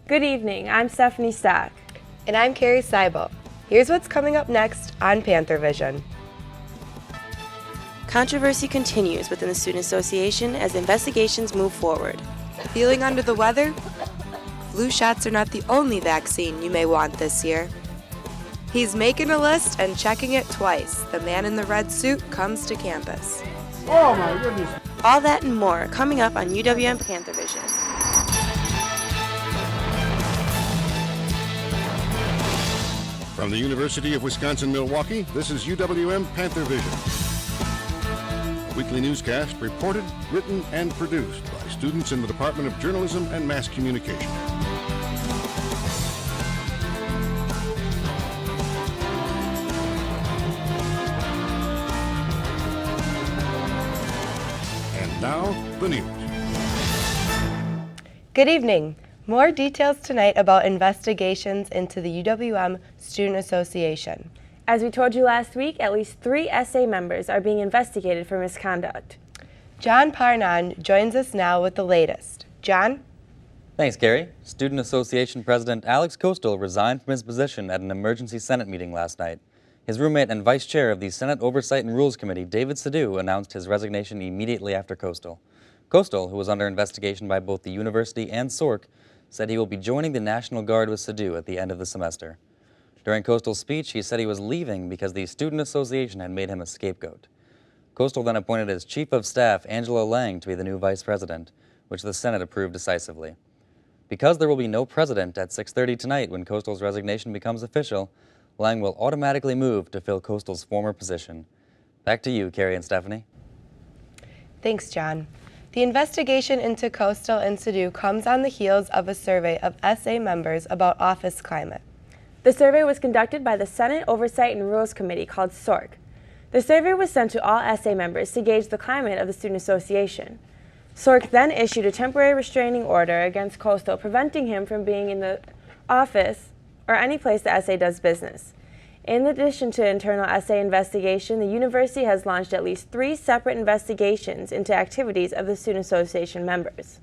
Good evening, I'm Stephanie Stack. And I'm Carrie Seibel. Here's what's coming up next on Panthervision. Controversy continues within the Student Association as investigations move forward. Feeling under the weather? Flu shots are not the only vaccine you may want this year. He's making a list and checking it twice. The man in the red suit comes to campus. Oh my goodness. All that and more coming up on UW-M Panthervision. From the University of Wisconsin-Milwaukee, this is UW-M Panthervision. A weekly newscast reported, written, and produced by students in the Department of Journalism and Mass Communication. And now, the news. Good evening. More details tonight about investigations into the UW-M Student Association. As we told you last week, at least 3 SA members are being investigated for misconduct. John Parnan joins us now with the latest. John? Thanks, Carrie. Student Association President Alex Coastal resigned from his position at an emergency Senate meeting last night. His roommate and vice chair of the Senate Oversight and Rules Committee, David Sadhu, announced his resignation immediately after Coastal. Coastal, who was under investigation by both the university and SORC, said he will be joining the National Guard with Sadhu at the end of the semester. During Coastal's speech, he said he was leaving because the Student Association had made him a scapegoat. Coastal then appointed as Chief of Staff Angela Lang to be the new vice president, which the Senate approved decisively. Because there will be no president at 6:30 tonight when Coastal's resignation becomes official, Lang will automatically move to fill Coastal's former position. Back to you, Carrie and Stephanie. Thanks, John. The investigation into Coastal and Sadhu comes on the heels of a survey of SA members about office climate. The survey was conducted by the Senate Oversight and Rules Committee called SORC. The survey was sent to all SA members to gauge the climate of the Student Association. SORC then issued a temporary restraining order against Coastal, preventing him from being in the office or any place the SA does business. In addition to internal SA investigation, the university has launched at least 3 separate investigations into activities of the Student Association members.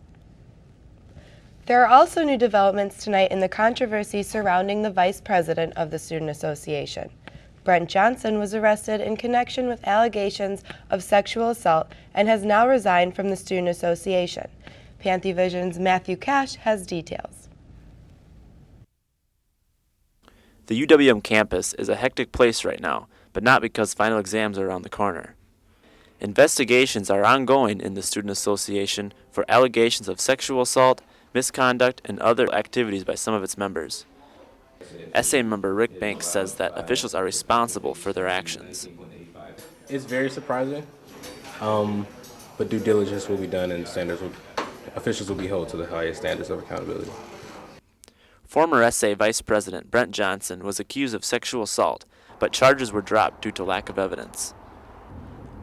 There are also new developments tonight in the controversy surrounding the vice president of the Student Association. Brent Johnson was arrested in connection with allegations of sexual assault and has now resigned from the Student Association. Panthervision's Matthew Cash has details. The UW-M campus is a hectic place right now, but not because final exams are around the corner. Investigations are ongoing in the Student Association for allegations of sexual assault, misconduct, and other activities by some of its members. SA member Rick Banks says that officials are responsible for their actions. It's very surprising, but due diligence will be done and officials will be held to the highest standards of accountability. Former SA Vice President Brent Johnson was accused of sexual assault, but charges were dropped due to lack of evidence.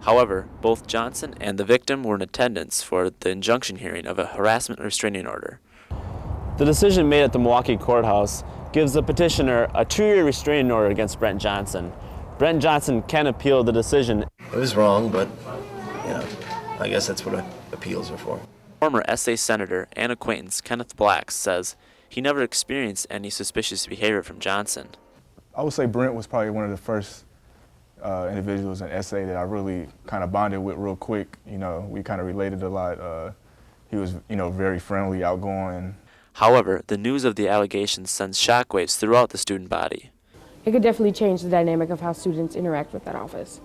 However, both Johnson and the victim were in attendance for the injunction hearing of a harassment restraining order. The decision made at the Milwaukee courthouse gives the petitioner a 2-year restraining order against Brent Johnson. Brent Johnson can appeal the decision. It was wrong, but, I guess that's what appeals are for. Former SA Senator and acquaintance Kenneth Black says he never experienced any suspicious behavior from Johnson. I would say Brent was probably one of the first individuals in SA that I really kind of bonded with real quick. We kind of related a lot. He was, very friendly, outgoing. However, the news of the allegations sends shockwaves throughout the student body. It could definitely change the dynamic of how students interact with that office.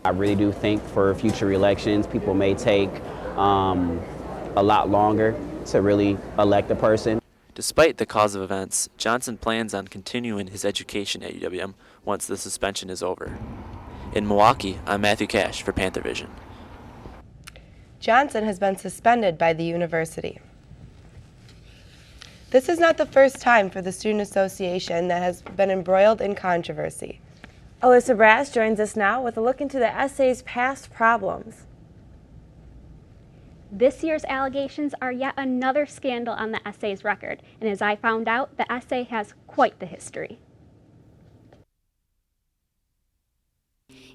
I really do think for future elections, people may take a lot longer to really elect a person. Despite the cause of events, Johnson plans on continuing his education at UW-M once the suspension is over. In Milwaukee, I'm Matthew Cash for Panthervision. Johnson has been suspended by the university. This is not the first time for the Student Association that has been embroiled in controversy. Alyssa Brass joins us now with a look into the SA's past problems. This year's allegations are yet another scandal on the SA's record, and as I found out, the SA has quite the history.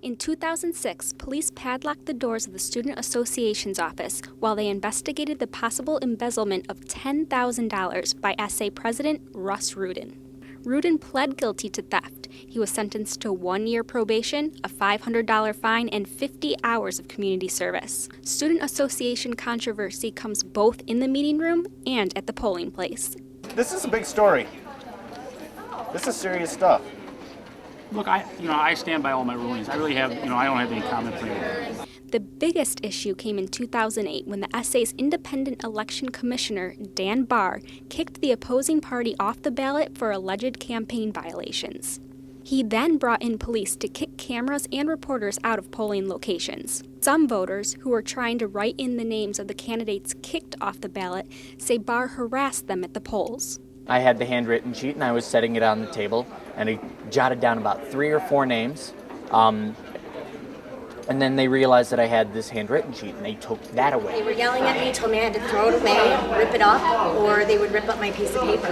In 2006, police padlocked the doors of the Student Association's office while they investigated the possible embezzlement of $10,000 by SA President Russ Rudin. Rudin pled guilty to theft. He was sentenced to 1 year probation, a $500 fine, and 50 hours of community service. Student Association controversy comes both in the meeting room and at the polling place. This is a big story. This is serious stuff. Look, I stand by all my rulings. I really have, I don't have any comment for you. The biggest issue came in 2008 when the SA's independent election commissioner, Dan Barr, kicked the opposing party off the ballot for alleged campaign violations. He then brought in police to kick cameras and reporters out of polling locations. Some voters, who were trying to write in the names of the candidates kicked off the ballot, say Barr harassed them at the polls. I had the handwritten sheet and I was setting it on the table and I jotted down about 3 or 4 names. And then they realized that I had this handwritten sheet and they took that away. They were yelling at me, told me I had to throw it away, rip it up, or they would rip up my piece of paper.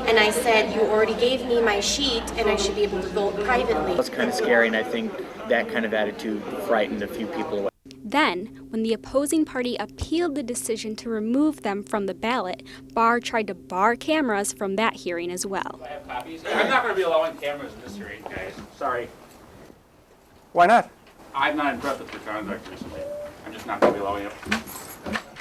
And I said, you already gave me my sheet and I should be able to vote privately. That's kind of scary, and I think that kind of attitude frightened a few people away. Then, when the opposing party appealed the decision to remove them from the ballot, Barr tried to bar cameras from that hearing as well. I have copies. I'm not going to be allowing cameras in this hearing, guys. Sorry. Why not? I'm not impressed with your conduct recently. I'm just not going to be allowing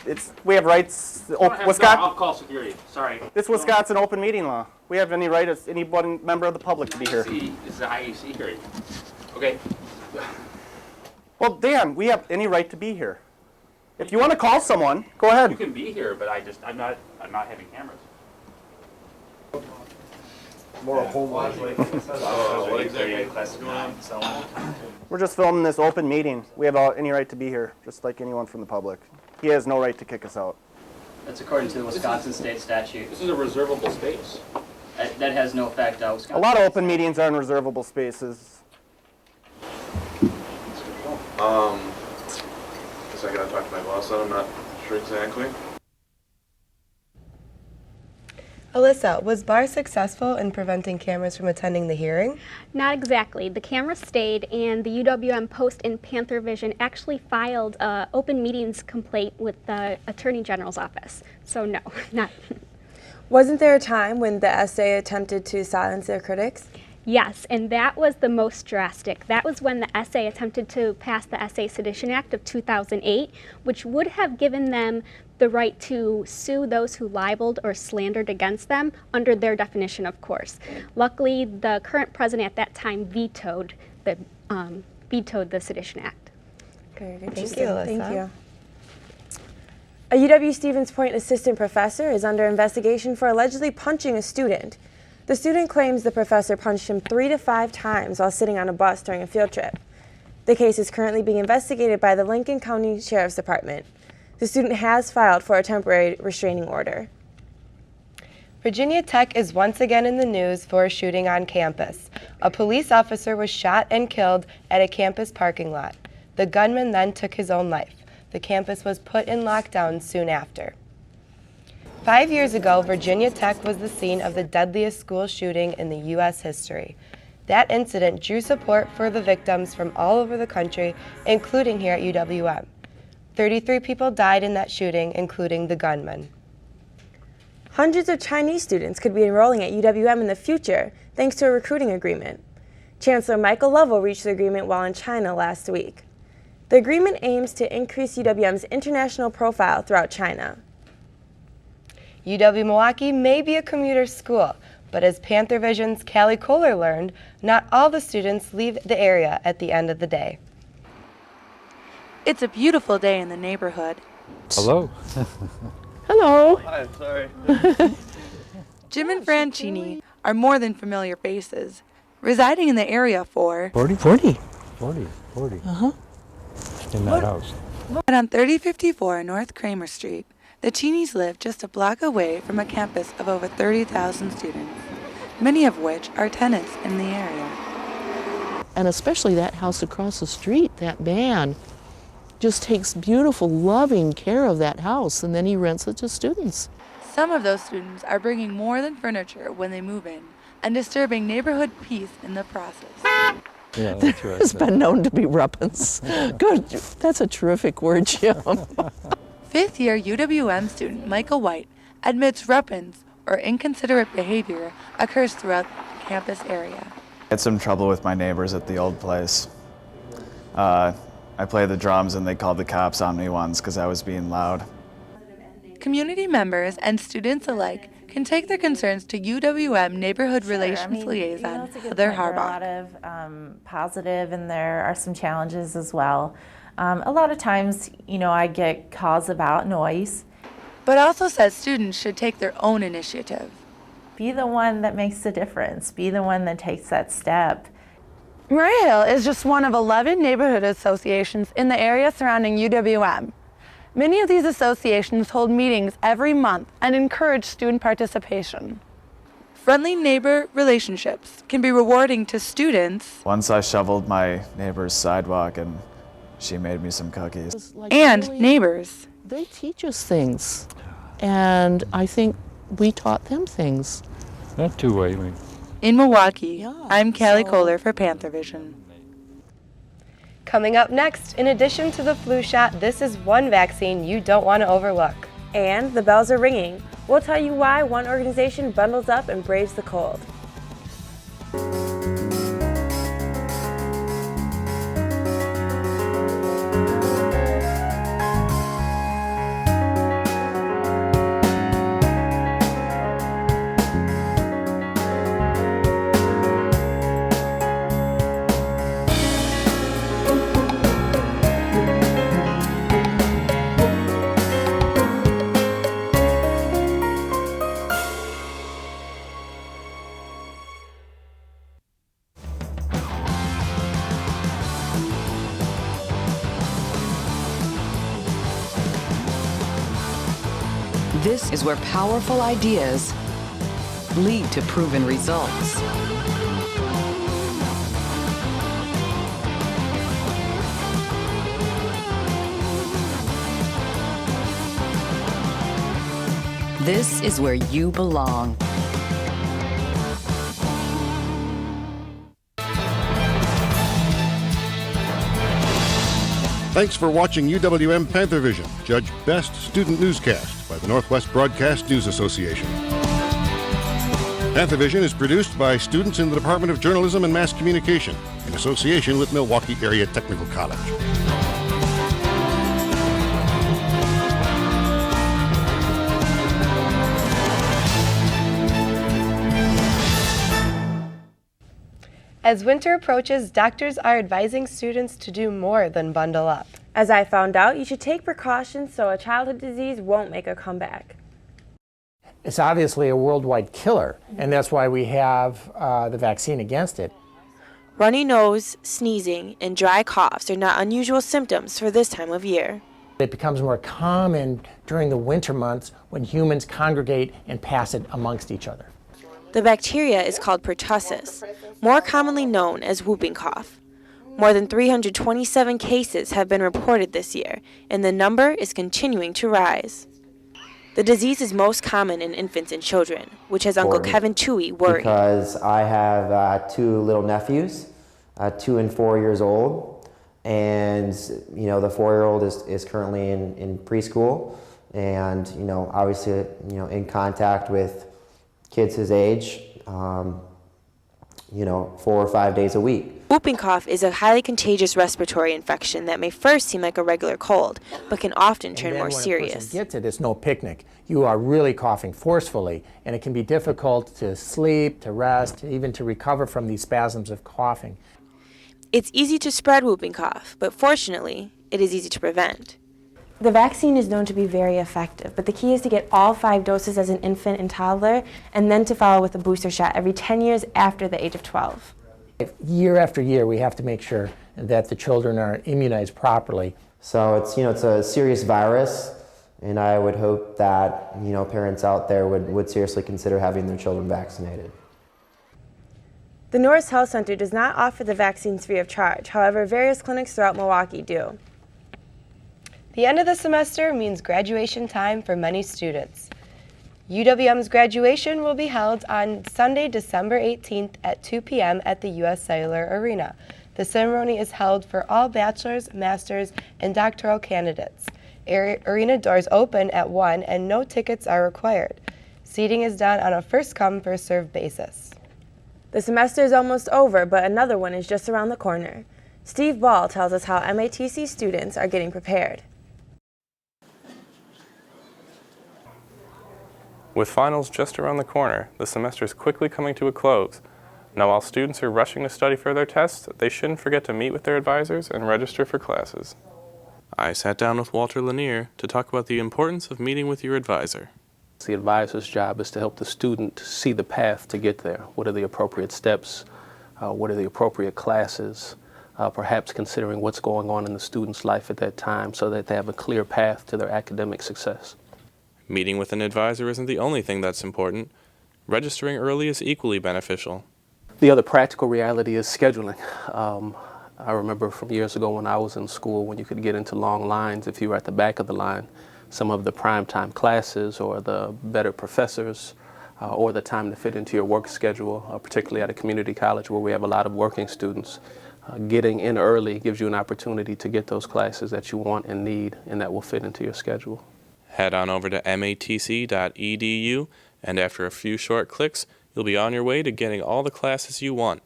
it. We have rights. I'll call security. Sorry. This Wisconsin open meeting law. We have any right as any member of the public to be here. This is the IEC hearing. Okay. Well, Dan, we have any right to be here. If you want to call someone, go ahead. You can be here, but I'm not having cameras. More homework. We're just filming this open meeting. We have any right to be here, just like anyone from the public. He has no right to kick us out. That's according to the Wisconsin state statute. This is a reservable space. That has no effect. A lot of open meetings are in reservable spaces. Guess I gotta talk to my boss on. I'm not sure exactly. Alyssa, was Barr successful in preventing cameras from attending the hearing? Not exactly. The camera stayed, and the UWM Post and Panthervision actually filed an open meetings complaint with the Attorney General's office. So no, not. Wasn't there a time when the SA attempted to silence their critics? Yes, and that was the most drastic. That was when the SA attempted to pass the SA Sedition Act of 2008, which would have given them the right to sue those who libeled or slandered against them under their definition, of course. Luckily, the current president at that time vetoed the Sedition Act. Okay, Thank you, Alyssa. Thank you. A UW-Stevens Point assistant professor is under investigation for allegedly punching a student. The student claims the professor punched him 3 to 5 times while sitting on a bus during a field trip. The case is currently being investigated by the Lincoln County Sheriff's Department. The student has filed for a temporary restraining order. Virginia Tech is once again in the news for a shooting on campus. A police officer was shot and killed at a campus parking lot. The gunman then took his own life. The campus was put in lockdown soon after. 5 years ago, Virginia Tech was the scene of the deadliest school shooting in the U.S. history. That incident drew support for the victims from all over the country, including here at UWM. 33 people died in that shooting, including the gunman. Hundreds of Chinese students could be enrolling at UWM in the future, thanks to a recruiting agreement. Chancellor Michael Lovell reached the agreement while in China last week. The agreement aims to increase UWM's international profile throughout China. UW-Milwaukee may be a commuter school, but as Panthervision's Callie Kohler learned, not all the students leave the area at the end of the day. It's a beautiful day in the neighborhood. Hello. Hello. Hi, sorry. Jim and Franchini are more than familiar faces, residing in the area for 40. Uh-huh. In that house. But on 3054 North Kramer Street, the Cheneys live just a block away from a campus of over 30,000 students, many of which are tenants in the area. And especially that house across the street, that man just takes beautiful, loving care of that house, and then he rents it to students. Some of those students are bringing more than furniture when they move in and disturbing neighborhood peace in the process. Yeah, that's right. It's been known to be ruppins. Good. That's a terrific word, Jim. Fifth-year UWM student Michael White admits ruppins, or inconsiderate behavior, occurs throughout the campus area. I had some trouble with my neighbors at the old place. I played the drums and they called the cops on me once because I was being loud. Community members and students alike can take their concerns to UWM Neighborhood Relations Liaison Heather Harbaugh. A lot of positive, and there are some challenges as well. A lot of times, I get calls about noise. But also says students should take their own initiative. Be the one that makes the difference. Be the one that takes that step. Maria Hill is just one of 11 neighborhood associations in the area surrounding UWM. Many of these associations hold meetings every month and encourage student participation. Friendly neighbor relationships can be rewarding to students. Once I shoveled my neighbor's sidewalk and she made me some cookies. And neighbors. They teach us things, and I think we taught them things. That two-way. I mean. In Milwaukee, I'm Callie Kohler for Panthervision. Coming up next, in addition to the flu shot, this is one vaccine you don't want to overlook. And the bells are ringing. We'll tell you why one organization bundles up and braves the cold. This is where powerful ideas lead to proven results. This is where you belong. Thanks for watching UWM Panthervision, judged Best Student Newscast by the Northwest Broadcast News Association. Panthervision is produced by students in the Department of Journalism and Mass Communication in association with Milwaukee Area Technical College. As winter approaches, doctors are advising students to do more than bundle up. As I found out, you should take precautions so a childhood disease won't make a comeback. It's obviously a worldwide killer, and that's why we have the vaccine against it. Runny nose, sneezing, and dry coughs are not unusual symptoms for this time of year. It becomes more common during the winter months when humans congregate and pass it amongst each other. The bacteria is called Pertussis, more commonly known as whooping cough. More than 327 cases have been reported this year, and the number is continuing to rise. The disease is most common in infants and children, which has Uncle Kevin Toohey worried. Because I have two little nephews, 2 and 4 years old, and the 4-year-old is currently in preschool, and obviously in contact with kids his age, 4 or 5 days a week. Whooping cough is a highly contagious respiratory infection that may first seem like a regular cold, but can often turn more serious. When a person gets it, it's no picnic. You are really coughing forcefully, and it can be difficult to sleep, to rest, even to recover from these spasms of coughing. It's easy to spread whooping cough, but fortunately, it is easy to prevent. The vaccine is known to be very effective, but the key is to get all 5 doses as an infant and toddler, and then to follow with a booster shot every 10 years after the age of 12. Year after year, we have to make sure that the children are immunized properly. So it's a serious virus, and I would hope that parents out there would seriously consider having their children vaccinated. The Norris Health Center does not offer the vaccines free of charge. However, various clinics throughout Milwaukee do. The end of the semester means graduation time for many students. UWM's graduation will be held on Sunday, December 18th at 2 p.m. at the U.S. Cellular Arena. The ceremony is held for all bachelor's, master's, and doctoral candidates. Arena doors open at 1 and no tickets are required. Seating is done on a first-come, first-served basis. The semester is almost over, but another one is just around the corner. Steve Ball tells us how MATC students are getting prepared. With finals just around the corner, the semester is quickly coming to a close. Now, while students are rushing to study for their tests, they shouldn't forget to meet with their advisors and register for classes. I sat down with Walter Lanier to talk about the importance of meeting with your advisor. The advisor's job is to help the student see the path to get there. What are the appropriate steps? What are the appropriate classes? Perhaps considering what's going on in the student's life at that time so that they have a clear path to their academic success. Meeting with an advisor isn't the only thing that's important. Registering early is equally beneficial. The other practical reality is scheduling. I remember from years ago when I was in school when you could get into long lines if you were at the back of the line. Some of the primetime classes or the better professors or the time to fit into your work schedule, particularly at a community college where we have a lot of working students. Getting in early gives you an opportunity to get those classes that you want and need and that will fit into your schedule. Head on over to matc.edu, and after a few short clicks, you'll be on your way to getting all the classes you want.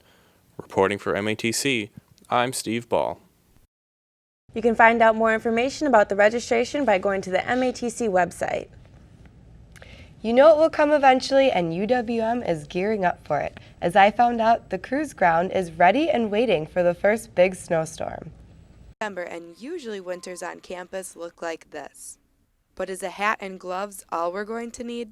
Reporting for MATC, I'm Steve Ball. You can find out more information about the registration by going to the MATC website. You know it will come eventually, and UWM is gearing up for it. As I found out, the cruise ground is ready and waiting for the first big snowstorm. And usually winters on campus look like this. But is a hat and gloves all we're going to need?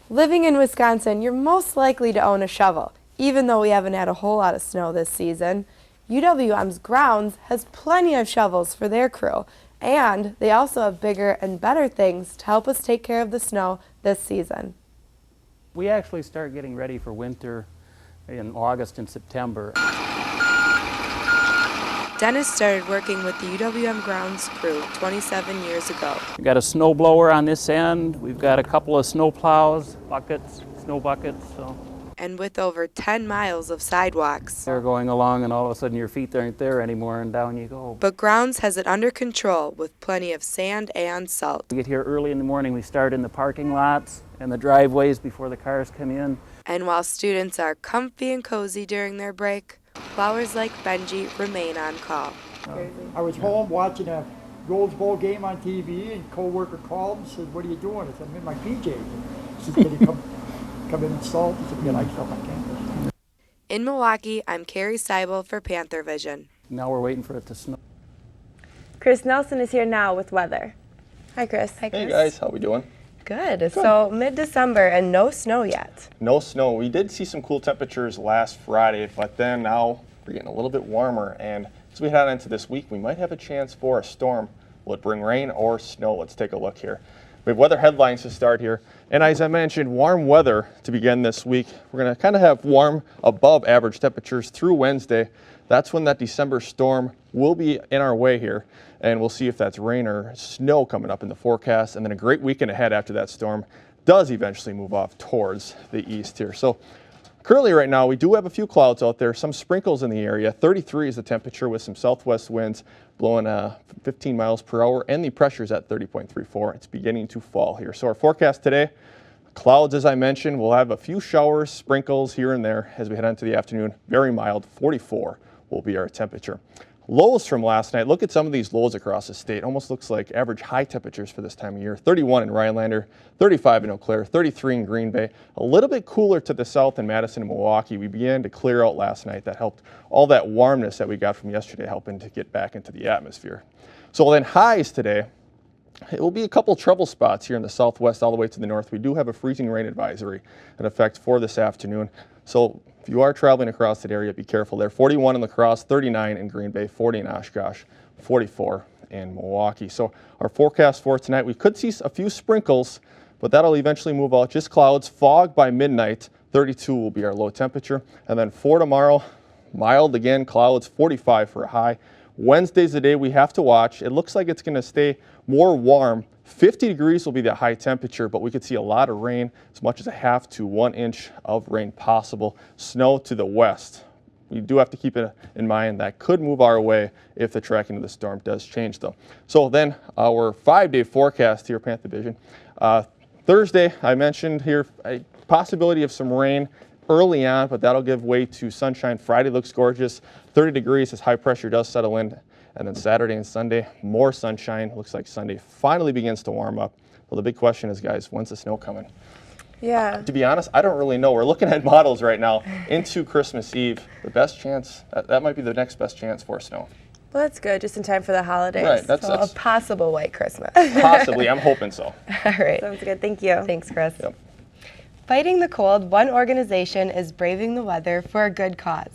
Living in Wisconsin, you're most likely to own a shovel, even though we haven't had a whole lot of snow this season. UWM's grounds has plenty of shovels for their crew, and they also have bigger and better things to help us take care of the snow this season. We actually start getting ready for winter in August and September. Dennis started working with the UWM grounds crew 27 years ago. We've got a snow blower on this end. We've got a couple of snow plows, buckets, snow buckets. And with over 10 miles of sidewalks. They're going along and all of a sudden your feet aren't there anymore and down you go. But grounds has it under control with plenty of sand and salt. We get here early in the morning. We start in the parking lots and the driveways before the cars come in. And while students are comfy and cozy during their break, plowers like Benji remain on call. I was home watching a Rose Bowl game on TV, and a co-worker called and said, "What are you doing?" I said, "I'm in my PJs." He said, "Can you come in and salt?" He said, "Yeah, I salt on campus." In Milwaukee, I'm Carrie Seibel for Panthervision. Now we're waiting for it to snow. Chris Nelson is here now with weather. Hi, Chris. Hi, Chris. Hey guys, how we doing? Good. So mid-December and no snow yet. No snow. We did see some cool temperatures last Friday, but then now we're getting a little bit warmer, and as we head on into this week, we might have a chance for a storm. Will it bring rain or snow? Let's take a look here. We have weather headlines to start here, and as I mentioned, warm weather to begin this week. We're going to kind of have warm above average temperatures through Wednesday. That's when that December storm will be in our way here, and we'll see if that's rain or snow coming up in the forecast, and then a great weekend ahead after that storm does eventually move off towards the east here. So currently right now we do have a few clouds out there, some sprinkles in the area. 33 is the temperature with some southwest winds blowing 15 miles per hour, and the pressure is at 30.34. It's beginning to fall here. So our forecast today, clouds as I mentioned, we'll have a few showers, sprinkles here and there as we head into the afternoon. Very mild, 44 will be our temperature. Lows from last night, look at some of these lows across the state. Almost looks like average high temperatures for this time of year. 31 in Rhinelander, 35 in Eau Claire, 33 in Green Bay. A little bit cooler to the south in Madison and Milwaukee. We began to clear out last night. That helped all that warmness that we got from yesterday helping to get back into the atmosphere. So then highs today, it will be a couple trouble spots here in the southwest all the way to the north. We do have a freezing rain advisory in effect for this afternoon. So if you are traveling across that area, be careful there. 41 in La Crosse, 39 in Green Bay, 40 in Oshkosh, 44 in Milwaukee. So our forecast for tonight, we could see a few sprinkles, but that'll eventually move out. Just clouds, fog by midnight, 32 will be our low temperature. And then for tomorrow, mild again, clouds, 45 for a high. Wednesday's the day we have to watch. It looks like it's going to stay more warm 50 degrees will be the high temperature, but we could see a lot of rain, as much as a half to 1 inch of rain possible. Snow to the west. We do have to keep it in mind that could move our way if the tracking of the storm does change, though. So then our 5-day forecast here, Panthervision. Thursday, I mentioned here a possibility of some rain early on, but that'll give way to sunshine. Friday looks gorgeous, 30 degrees as high pressure does settle in. And then Saturday and Sunday, more sunshine. Looks like Sunday finally begins to warm up. Well, the big question is, guys, when's the snow coming? Yeah. To be honest, I don't really know. We're looking at models right now into Christmas Eve. The best chance, that might be the next best chance for snow. Well, that's good, just in time for the holidays. Right, that's a possible white Christmas. Possibly, I'm hoping so. All right. Sounds good, thank you. Thanks, Chris. Yep. Fighting the cold, one organization is braving the weather for a good cause.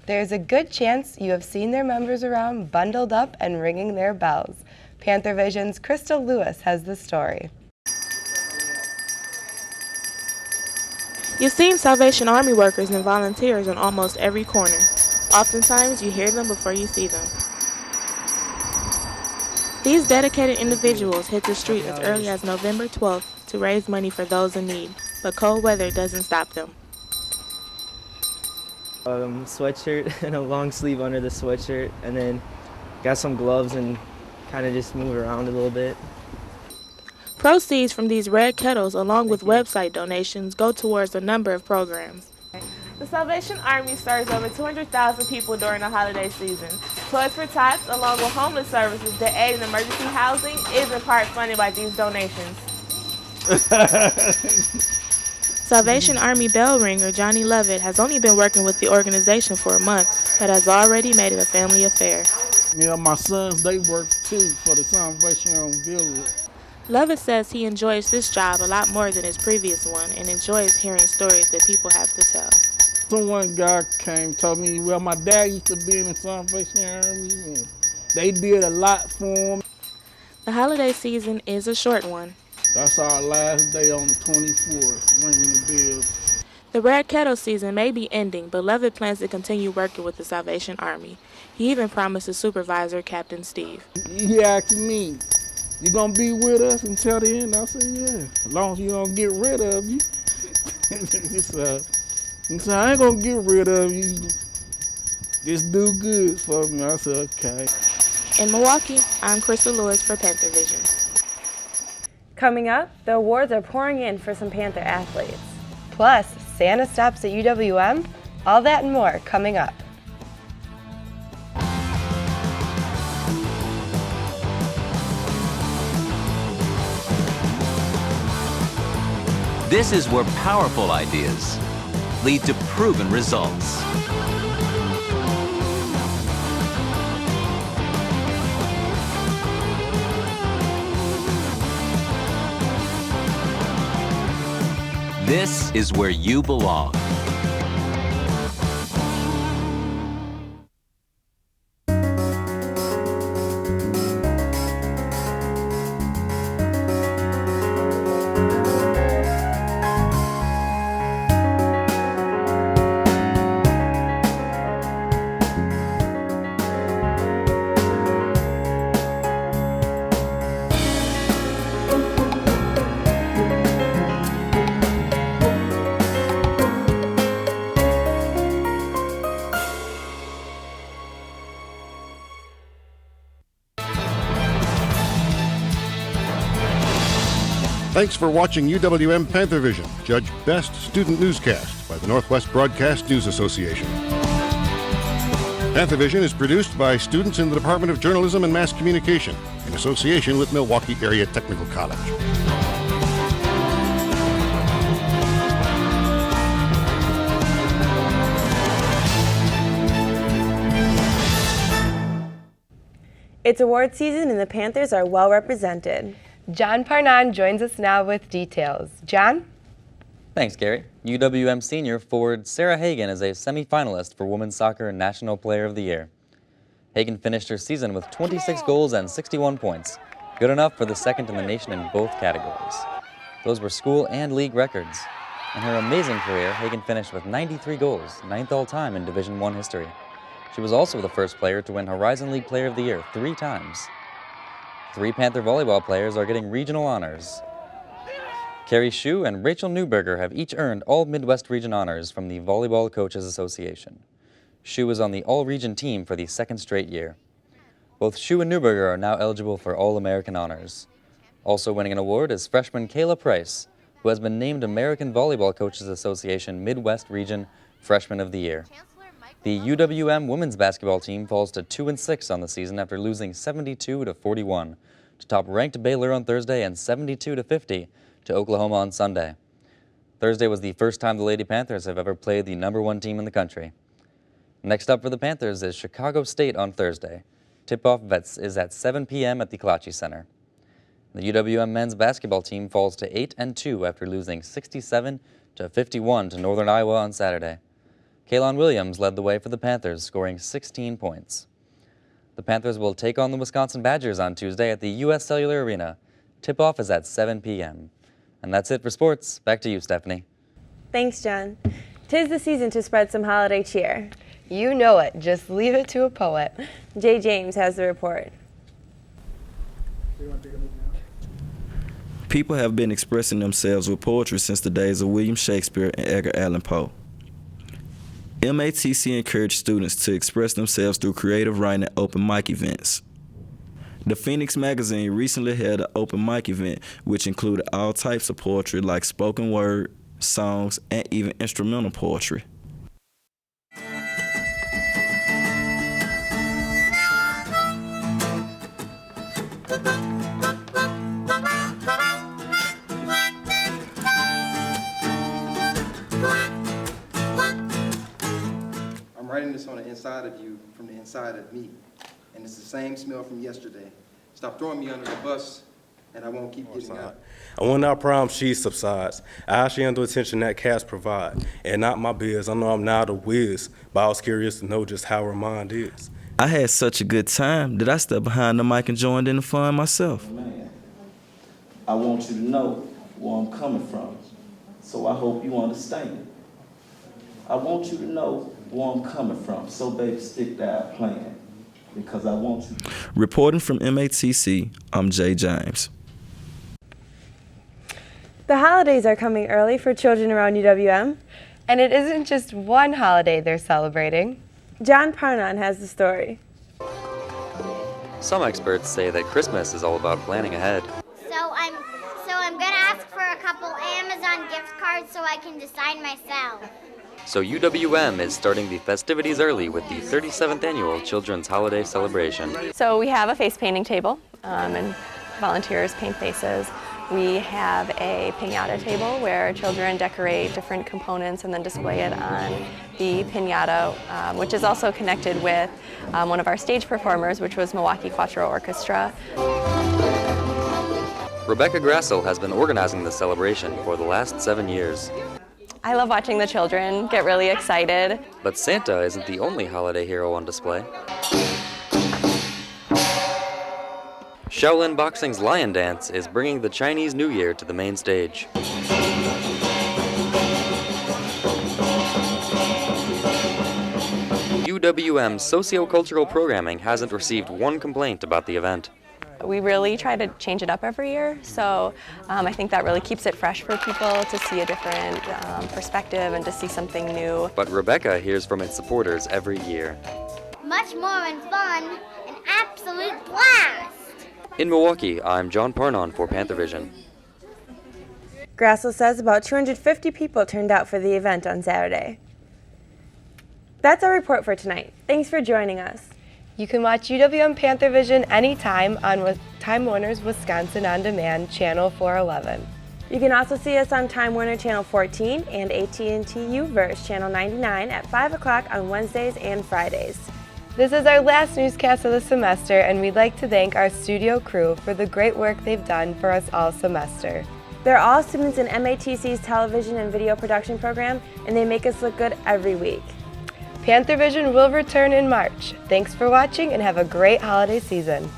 There's a good chance you have seen their members around bundled up and ringing their bells. Panthervision's Crystal Lewis has the story. You've seen Salvation Army workers and volunteers on almost every corner. Oftentimes, you hear them before you see them. These dedicated individuals hit the street as early as November 12th to raise money for those in need, but cold weather doesn't stop them. Sweatshirt and a long sleeve under the sweatshirt, and then got some gloves and kind of just move around a little bit. Proceeds from these red kettles, along with website donations, go towards a number of programs. The Salvation Army serves over 200,000 people during the holiday season. Toys for Tots, along with homeless services that aid in emergency housing, is in part funded by these donations. Salvation Army bell ringer Johnny Lovett has only been working with the organization for a month, but has already made it a family affair. Yeah, my sons, they work too for the Salvation Army Village. Lovett says he enjoys this job a lot more than his previous one and enjoys hearing stories that people have to tell. One guy came told me, well, my dad used to be in the Salvation Army, and they did a lot for him. The holiday season is a short one. That's our last day on the 24th, ringing the bell. The red kettle season may be ending, but Lovett plans to continue working with the Salvation Army. He even promised his supervisor, Captain Steve. He asked me, you gonna be with us until the end? I said, yeah, as long as you don't get rid of you. He said, I ain't gonna get rid of you. Just do good for me. I said, okay. In Milwaukee, I'm Crystal Lewis for Panthervision. Coming up, the awards are pouring in for some Panther athletes. Plus, Santa stops at UW-M? All that and more coming up. This is where powerful ideas lead to proven results. This is where you belong. Thanks for watching UW-M Panthervision, Judge Best Student Newscast by the Northwest Broadcast News Association. Panthervision is produced by students in the Department of Journalism and Mass Communication in association with Milwaukee Area Technical College. It's award season and the Panthers are well represented. John Parnan joins us now with details. John? Thanks, Gary. UW-M senior forward Sarah Hagan is a semifinalist for Women's Soccer National Player of the Year. Hagan finished her season with 26 goals and 61 points, good enough for the second in the nation in both categories. Those were school and league records. In her amazing career, Hagan finished with 93 goals, 9th all-time in Division I history. She was also the first player to win Horizon League Player of the Year 3 times. 3 Panther volleyball players are getting regional honors. Carrie Shue and Rachel Newberger have each earned all Midwest Region honors from the Volleyball Coaches Association. Shue is on the all-region team for the 2nd straight year. Both Shue and Newberger are now eligible for All-American honors. Also winning an award is freshman Kayla Price, who has been named American Volleyball Coaches Association Midwest Region Freshman of the Year. The UWM women's basketball team falls to 2-6 on the season after losing 72-41 to top-ranked Baylor on Thursday and 72-50 to Oklahoma on Sunday. Thursday was the first time the Lady Panthers have ever played the #1 team in the country. Next up for the Panthers is Chicago State on Thursday. Tip-off is at 7 p.m. at the Kalachi Center. The UWM men's basketball team falls to 8-2 after losing 67-51 to Northern Iowa on Saturday. Kaylon Williams led the way for the Panthers, scoring 16 points. The Panthers will take on the Wisconsin Badgers on Tuesday at the U.S. Cellular Arena. Tip-off is at 7 p.m. And that's it for sports. Back to you, Stephanie. Thanks, John. 'Tis the season to spread some holiday cheer. You know it. Just leave it to a poet. Jay James has the report. People have been expressing themselves with poetry since the days of William Shakespeare and Edgar Allan Poe. MATC encouraged students to express themselves through creative writing at open mic events. The Phoenix magazine recently held an open mic event which included all types of poetry like spoken word, songs, and even instrumental poetry. I'm writing this on the inside of you from the inside of me. And it's the same smell from yesterday. Stop throwing me under the bus, and I won't keep getting out. And when our problem she subsides, I actually handle attention that cats provide. And not my biz, I know I'm not a whiz, but I was curious to know just how her mind is. I had such a good time that I stepped behind the mic and joined in the fun myself. Man, I want you to know where I'm coming from, so I hope you understand. I want you to know where I'm coming from, so baby, stick that plan, because I want you. Reporting from MATC, I'm Jay James. The holidays are coming early for children around UWM. And it isn't just one holiday they're celebrating. John Parnon has the story. Some experts say that Christmas is all about planning ahead. So I'm gonna ask for a couple Amazon gift cards so I can decide myself. So UWM is starting the festivities early with the 37th annual Children's Holiday Celebration. So we have a face painting table and volunteers paint faces. We have a piñata table where children decorate different components and then display it on the piñata, which is also connected with one of our stage performers, which was Milwaukee Quattro Orchestra. Rebecca Grassel has been organizing the celebration for the last 7 years. I love watching the children get really excited. But Santa isn't the only holiday hero on display. Shaolin Boxing's Lion Dance is bringing the Chinese New Year to the main stage. UWM's sociocultural programming hasn't received one complaint about the event. We really try to change it up every year, so I think that really keeps it fresh for people to see a different perspective and to see something new. But Rebecca hears from its supporters every year. Much more and fun, an absolute blast! In Milwaukee, I'm John Parnon for Panthervision. Grassel says about 250 people turned out for the event on Saturday. That's our report for tonight. Thanks for joining us. You can watch UWM Panthervision anytime on Time Warner's Wisconsin On Demand, Channel 411. You can also see us on Time Warner Channel 14 and AT&T U-verse Channel 99 at 5 o'clock on Wednesdays and Fridays. This is our last newscast of the semester, and we'd like to thank our studio crew for the great work they've done for us all semester. They're all students in MATC's television and video production program, and they make us look good every week. Panthervision will return in March. Thanks for watching and have a great holiday season.